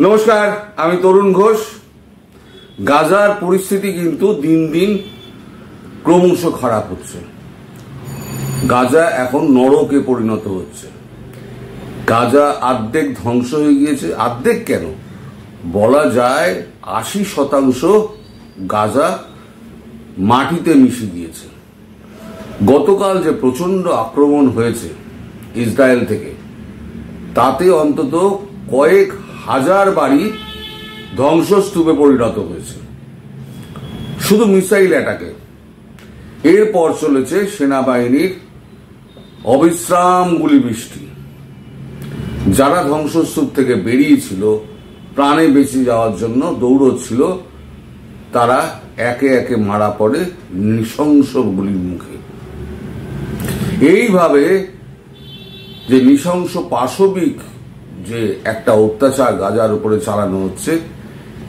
নমস্কার, আমি তরুণ ঘোষ। গাজার পরিস্থিতি কিন্তু দিন দিন ক্রমশ খারাপ হচ্ছে। গাজা এখন নরকে পরিণত হচ্ছে। গাজা অর্ধেক ধ্বংস হয়ে গিয়েছে। অর্ধেক কেন, বলা যায় 80% গাজা মাটিতে মিশে গিয়েছে। গতকাল যে প্রচন্ড আক্রমণ হয়েছে ইসরায়েল থেকে, তাতে অন্তত কয়েক হাজার বাড়ি ধ্বংসস্তূপে পরিণত হয়েছে শুধু মিসাইল অ্যাটাকে। এরপর চলেছে সেনাবাহিনীর অবিশ্রাম গুলি বৃষ্টি। যারা ধ্বংসস্তূপ থেকে বেরিয়েছিল প্রাণে বেঁচে যাওয়ার জন্য দৌড়চ্ছিল, তারা একে একে মারা পড়ে নৃশংস গুলির মুখে। এইভাবে যে নৃশংস পাশবিক যে একটা অত্যাচার গাজার উপরে চালানো হচ্ছে,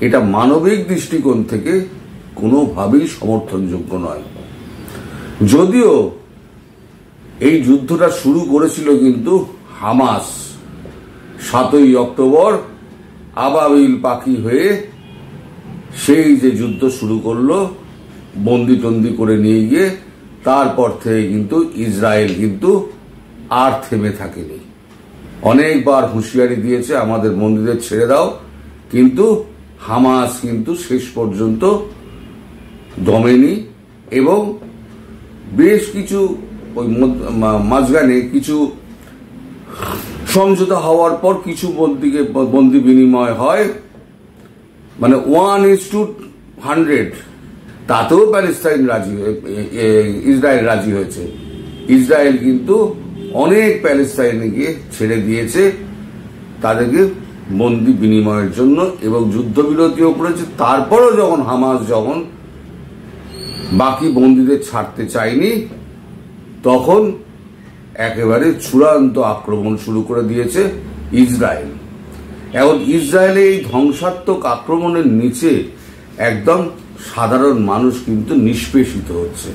এটা মানবিক দৃষ্টিকোণ থেকে কোনোভাবেই সমর্থনযোগ্য নয়। যদিও এই যুদ্ধটা শুরু করেছিল কিন্তু হামাস 7ই অক্টোবর আবাবিল পাখি হয়ে সেই যে যুদ্ধ শুরু করলো বন্দি টন্দি করে নিয়ে গিয়ে, তারপর থেকে কিন্তু ইসরায়েল কিন্তু আর থেমে থাকেনি। অনেকবার হুঁশিয়ারি দিয়েছে আমাদের বন্দীদের ছেড়ে দাও, কিন্তু হামাস কিন্তু শেষ পর্যন্ত দমেনি। এবং বেশ কিছু ওই মাঝখানে কিছু সমঝোতা হওয়ার পর কিছু বন্দি বিনিময় হয়, মানে 1:100, তাতেও প্যালেস্টাইন ইসরায়েল রাজি হয়েছে। ইসরায়েল কিন্তু অনেক প্যালেস্টাইনকে ছেড়ে দিয়েছে তাদেরকে বন্দি বিনিময়ের জন্য, এবং যুদ্ধবিরতিও করেছে। তারপরও যখন হামাস বাকি বন্দীদের ছাড়তে চায়নি, তখন একেবারে চূড়ান্ত আক্রমণ শুরু করে দিয়েছে ইসরায়েল। এখন ইসরায়েলের এই ধ্বংসাত্মক আক্রমণের নিচে একদম সাধারণ মানুষ কিন্তু নিষ্পেষিত হচ্ছে।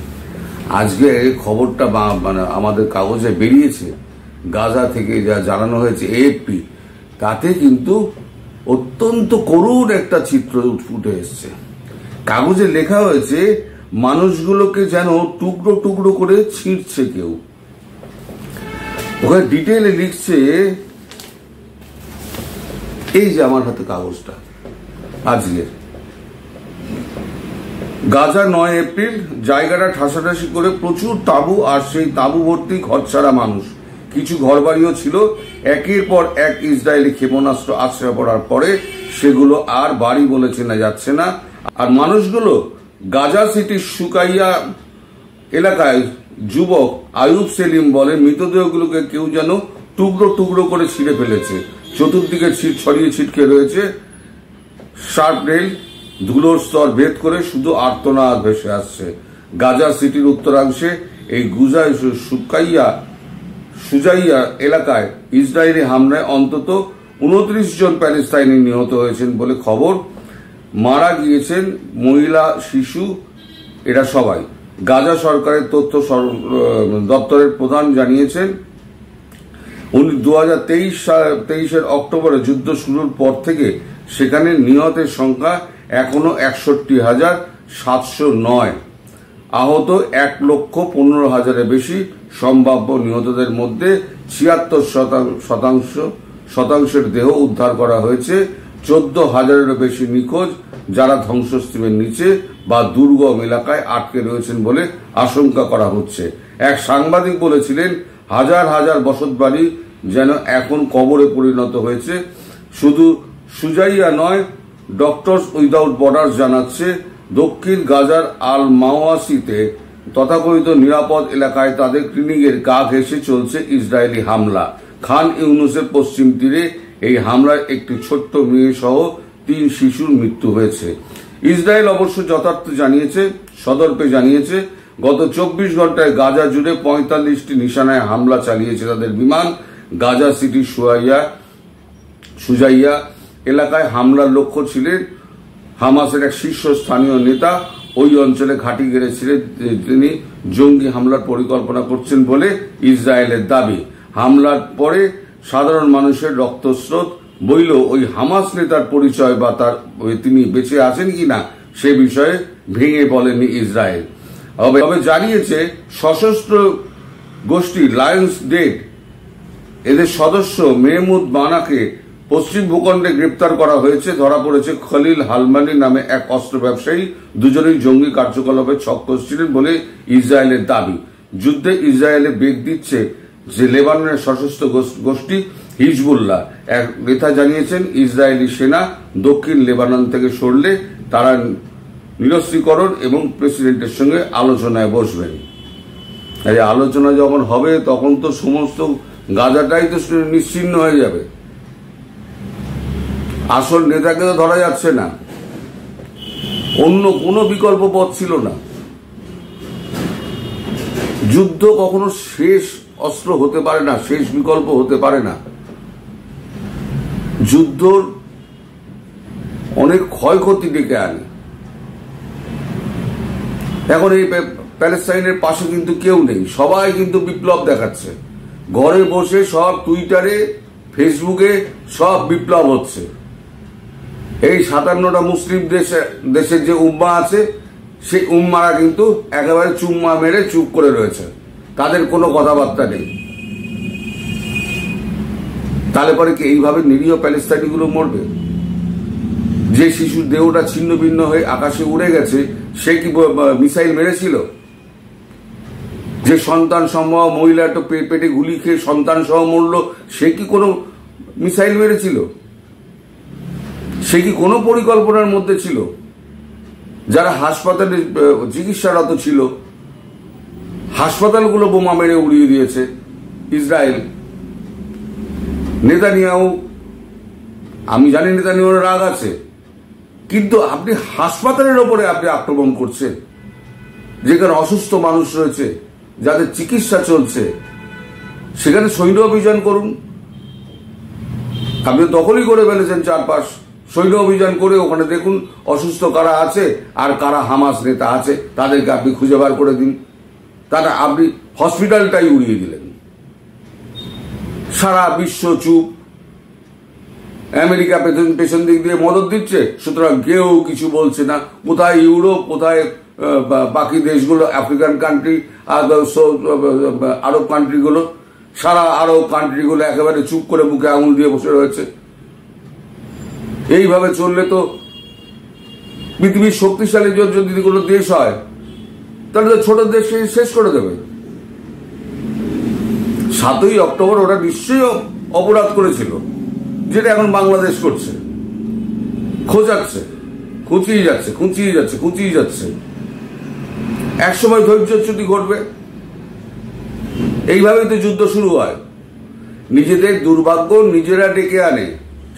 আজকে খবরটা মানে আমাদের কাগজে বেরিয়েছে, গাজা থেকে যা জানানো হয়েছে এএফপি, তাতে কিন্তু অত্যন্ত করুণ একটা চিত্র ফুটে এসছে। কাগজে লেখা হয়েছে মানুষগুলোকে যেন টুকরো টুকরো করে ছিঁড়ছে কেউ। ওখানে ডিটেইলে লিখছে, এই যে আমার হাতে কাগজটা আজকের, গাজা 9 এপ্রিল, জায়গাটা ঠাসাঠাসি করে প্রচুর তাঁবু, আর সেই তাঁবু ভর্তি ঘরছাড়া মানুষ। কিছু ঘরবাড়িও ছিল। একের পর এক ইসরায়েলি ক্ষেপণাস্ত্র আছড়ে পড়ার পরে সেগুলো আর বাড়ি বলে চেনা যাচ্ছে না। আর মানুষগুলো গাজা সিটির সুকাইয়া এলাকায় যুবক আয়ুব সেলিম বলে, মৃতদেহগুলোকে কেউ যেন টুকরো টুকরো করে ছিঁড়ে ফেলেছে। চতুর্দিকে ছড়িয়ে ছিটকে রয়েছে শার্পনেল, ধুলোর স্তর ভেদ করে শুধু আর্তনাদ ভেসে আসছে। গাজা সিটির উত্তরাংশে এই সুজাইয়া এলাকায় ইসরায়েলি হামলায় অন্তত 29 জন প্যালেস্টাইনি নিহত হয়েছেন বলে খবর। মারা গিয়েছেন মহিলা, শিশু, এরা সবাই। গাজা সরকারের তথ্য দপ্তরের প্রধান জানিয়েছেন, 2023 অক্টোবরে যুদ্ধ শুরুর পর থেকে সেখানে নিহতের সংখ্যা এখনো 61,709। আহত 1,15,000-এর বেশি। সম্ভাব্য নিহতদের মধ্যে 76% দেহ উদ্ধার করা হয়েছে। 14,000-এরও বেশি নিখোঁজ, যারা ধ্বংসস্তূপের নিচে বা দুর্গম এলাকায় আটকে রয়েছেন বলে আশঙ্কা করা হচ্ছে। এক সাংবাদিক বলেছিলেন, হাজার হাজার বসতবাড়ি যেন এখন কবরে পরিণত হয়েছে। শুধু সুজাইয়া নয়, ডক্টরস উইদাউট বর্ডার্স জানাচ্ছে, দক্ষিণ গাজার আল মাওয়াসিতে তথাকথিত নিরাপদ এলাকায় তাদের ক্লিনিকের গা ঘেঁষে চলছে ইসরায়েলি হামলা। খান ইউনুসের পশ্চিম তীরে এই হামলায় একটি ছোট্ট মেয়ে সহ 3 শিশুর মৃত্যু হয়েছে। ইসরায়েল অবশ্য যথার্থ জানিয়েছে, সদর্পে জানিয়েছে, গত 24 ঘন্টায় গাজা জুড়ে 45টি নিশানায় হামলা চালিয়েছে তাদের বিমান। গাজা সিটির সুজাইয়া এলাকায় হামলার লক্ষ্য ছিলেন হামাসের এক শীর্ষস্থানীয় নেতা। ওই অঞ্চলে ঘাঁটি গেড়েছিলেন তিনি জঙ্গি হামলার পরিকল্পনা করছেন বলে ইসরায়েলের দাবি। হামলার পরে সাধারণ মানুষের রক্তস্রোত বইল ওই হামাস নেতার পরিচয় বা তার তিনি বেঁচে আছেন কিনা সে বিষয়ে ভেঙে বলেনি ইসরায়েল। তবে জানিয়েছে সশস্ত্র গোষ্ঠী লায়ন্স ডেড এদের সদস্য মেহমুদ বানাকে পশ্চিম ভূখণ্ডে গ্রেপ্তার করা হয়েছে। ধরা পড়েছে খলিল হালমানি নামে এক অস্ত্র ব্যবসায়ী। দুজনেই জঙ্গি কার্যকলাপে ছক্কর ছিলেন বলে ইসরায়েলের দাবি। যুদ্ধে ইসরায়েলে বেগ দিচ্ছে যে লেবাননের সশস্ত্র গোষ্ঠী হিজবুল্লাহ। এক নেতা জানিয়েছেন ইসরায়েলি সেনা দক্ষিণ লেবানন থেকে সরলে তারা নিরস্ত্রীকরণ এবং প্রেসিডেন্টের সঙ্গে আলোচনায় বসবেন। এই আলোচনা যখন হবে তখন তো সমস্ত গাজাটাই তো নিশ্চিহ্ন হয়ে যাবে। আসল নেতাকে তো ধরা যাচ্ছে না, অন্য কোনো বিকল্প পথ ছিল না। যুদ্ধ কখনো শেষ অস্ত্র হতে পারে না, শেষ বিকল্প হতে পারে না। যুদ্ধ অনেক ক্ষয়ক্ষতি ডেকে আনে। এখন এই প্যালেস্টাইনের পাশে কিন্তু কেউ নেই, সবাই কিন্তু বিপ্লব দেখাচ্ছে। ঘরে বসে সব টুইটারে ফেসবুকে সব বিপ্লব হচ্ছে। এই 57টা মুসলিম দেশের যে উম্মা আছে সেই উম্মারা কিন্তু একেবারে চুম্মা মেরে চুপ করে রয়েছে, তাদের কোনো কথাবার্তা নেই। তাহলে পরে কি এইভাবে নিরীহ প্যালেস্টাইনিগুলো মরবে? যে শিশুর দেহটা ছিন্ন ভিন্ন হয়ে আকাশে উড়ে গেছে সে কি মিসাইল মেরেছিল? যে সন্তান সম্ভব মহিলা তো পেটে গুলি খেয়ে সন্তান সহ মরল, সে কি কোনো মিসাইল মেরেছিল? সে কি কোনো পরিকল্পনার মধ্যে ছিল? যারা হাসপাতালে চিকিৎসারত ছিল হাসপাতালগুলো বোমা মেরে উড়িয়ে দিয়েছে ইসরায়েল। নেতানিয়াহু, আমি জানি নেতানিয়াহুর রাগ আছে, কিন্তু আপনি হাসপাতালের ওপরে আপনি আক্রমণ করছেন, যেখানে অসুস্থ মানুষ রয়েছে, যাদের চিকিৎসা চলছে, সেখানে সৈন্য অভিযান করুন। আপনি দখলই করে ফেলেছেন চারপাশ, সৈন্য অভিযান করে ওখানে দেখুন অসুস্থ কারা আছে আর কারা হামাস নেতা আছে, তাদেরকে আপনি খুঁজে বার করে দিন। তারা আপনি হসপিটালটাই উড়িয়ে দিলেন। সারা বিশ্ব চুপ, আমেরিকা পেছন দিক দিয়ে মদত দিচ্ছে, সুতরাং কেউ কিছু বলছে না। কোথায় ইউরোপ, কোথায় বাকি দেশগুলো, আফ্রিকান কান্ট্রি, আরব কান্ট্রিগুলো, সারা আরব কান্ট্রিগুলো একেবারে চুপ করে মুখে আঙুল দিয়ে বসে রয়েছে। এইভাবে চললে তো পৃথিবীর শক্তিশালী যদি কোনো দেশ হয় তাহলে তো ছোট দেশকে শেষ করে দেবে। 7ই অক্টোবর ওরা নিশ্চয়ই অপরাধ করেছিল, যেটা এখন বাংলাদেশ করছে, খোঁচাচ্ছে, খুঁচিয়ে যাচ্ছে। একসময় ধৈর্যচ্যুতি ঘটবে। এইভাবেই তো যুদ্ধ শুরু হয়। নিজেদের দুর্ভাগ্য নিজেরা ডেকে আনে।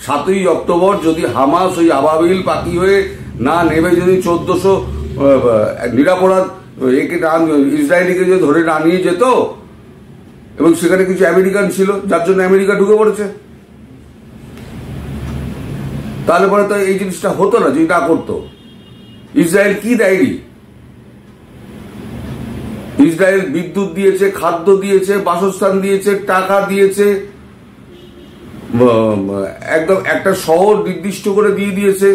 7ই অক্টোবর যদি হামাস ওই আবাবিল পাখি হয়ে না নেমে যদি 1400 নিরাপরাধ ইসরায়েলিকে যদি ধরে না নিয়ে যেত, এবং সেখানে কিছু আমেরিকান ছিল যার জন্য আমেরিকা ঢুকে পড়েছে, তাহলে পরে তো এই জিনিসটা হতো না যদি না করতো। ইসরায়েল কি দেয়নি? ইসরায়েল বিদ্যুৎ দিয়েছে, খাদ্য দিয়েছে, বাসস্থান দিয়েছে, টাকা দিয়েছে, একদম একটা শহর নির্দিষ্ট করে দিয়ে দিয়েছে।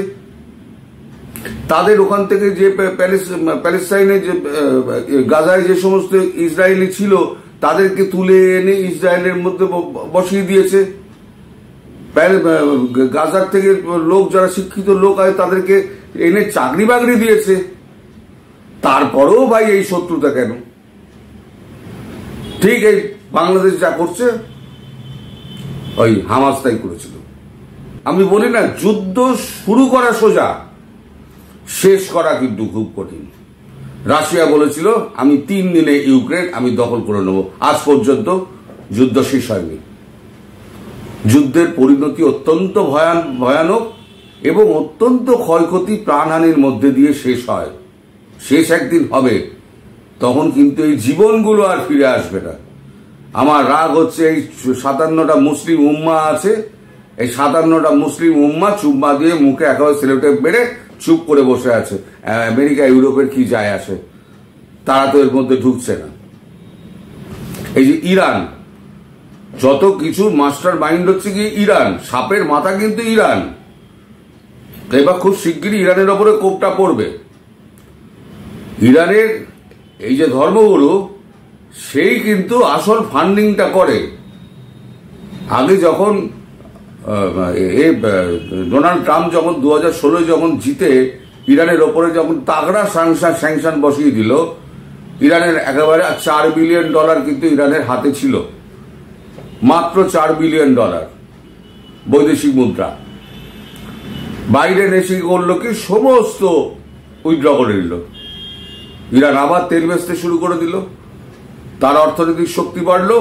তাদের ওখান থেকে যে প্যালেস্টাইনে যে গাজায় যে সমস্ত ইসরায়েলি ছিল তাদেরকে তুলে এনে ইসরায়েলের মধ্যে বসিয়ে দিয়েছে। গাজার থেকে লোক, যারা শিক্ষিত লোক আছে তাদেরকে এনে চাকরি বাকরি দিয়েছে। তারপরেও ভাই এই শত্রুতা কেন? ঠিক এই বাংলাদেশ যা করছে ওই হামাস তাই করেছিল। আমি বলি না, যুদ্ধ শুরু করা সোজা, শেষ করা কিন্তু খুব কঠিন। রাশিয়া বলেছিল আমি 3 দিনে ইউক্রেন আমি দখল করে নেব, আজ পর্যন্ত যুদ্ধ শেষ হয়নি। যুদ্ধের পরিণতি অত্যন্ত ভয়ানক এবং অত্যন্ত ক্ষয়ক্ষতি, প্রাণহানির মধ্যে দিয়ে শেষ হয়। শেষ একদিন হবে, তখন কিন্তু এই জীবনগুলো আর ফিরে আসবে না। আমার রাগ হচ্ছে এই 57টা মুসলিম উম্মা আছে, এই 57টা মুসলিম উম্মা চুম্মা দিয়ে মুখে একেবারে সেলোটেপ মেরে চুপ করে বসে আছে। আমেরিকা ইউরোপের কি যায় আসে, তারা তো এর মধ্যে ঢুকছে না। এই যে ইরান, যত কিছু মাস্টার মাইন্ড হচ্ছে কি ইরান, সাপের মাথা কিন্তু ইরান। এবার খুব শিগগিরই ইরানের ওপরে কোপটা পড়বে। ইরানের এই যে ধর্মগুরু, সেই কিন্তু আসল ফান্ডিংটা করে। আগে যখন ডোনাল্ড ট্রাম্প যখন 2016 যখন জিতে ইরানের ওপরে যখন তাগড়া স্যাংশন বসিয়ে দিল, ইরানের একেবারে $4 বিলিয়ন কিন্তু ইরানের হাতে ছিল, মাত্র $4 বিলিয়ন বৈদেশিক মুদ্রা। বাইডেন এসে করলো কি সমস্ত উইথড্র করে দিল। ইরান আবার তেল বেচতে শুরু করে দিল, তার অর্থনৈতিক শক্তি বাড়লো,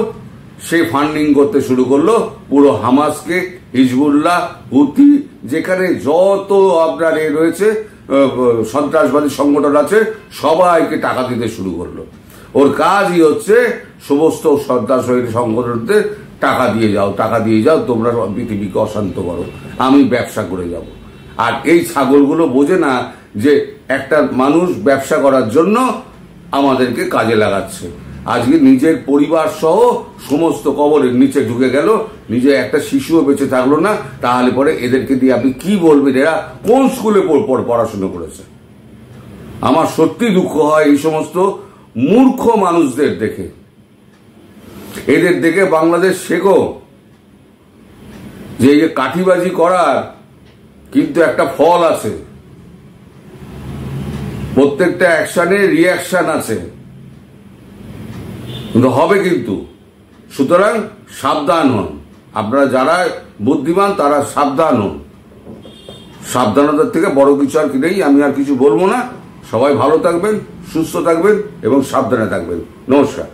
সে ফান্ডিং করতে শুরু করলো পুরো হামাসকে, হিজবুল্লাহ, হুতি, যেখানে যত আপনার রয়েছে সন্ত্রাসবাদী সংগঠন আছে সবাইকে টাকা দিতে শুরু করলো। ওর কাজই হচ্ছে সমস্ত সন্ত্রাসবাদী সংগঠনদের টাকা দিয়ে যাও, তোমরা পৃথিবীকে অশান্ত করো, আমি ব্যবসা করে যাব। আর এই ছাগলগুলো বোঝে না যে একটা মানুষ ব্যবসা করার জন্য আমাদেরকে কাজে লাগাচ্ছে। আজকে নিজের পরিবার সহ সমস্ত কবরের নিচে ঢুকে গেল, নিজে একটা শিশুও বেঁচে থাকলো না। তাহলে পরে এদেরকে দিয়ে আপনি কি বলবেন এরা কোন স্কুলে পড়াশোনা করেছে? আমার সত্যি দুঃখ হয় এই সমস্ত মূর্খ মানুষদের দেখে। এদের দেখে বাংলাদেশ শেখো যে এই যে কাঠিবাজি করার কিন্তু একটা ফল আছে, প্রত্যেকটা অ্যাকশনে রিয়াকশন আছে, কিন্তু হবে কিন্তু। সুতরাং সাবধান হন, আপনারা যারা বুদ্ধিমান তারা সাবধান হন। সাবধানতার থেকে বড় কিছু আর কি নেই। আমি আর কিছু বলবো না। সবাই ভালো থাকবেন, সুস্থ থাকবেন এবং সাবধানে থাকবেন। নমস্কার।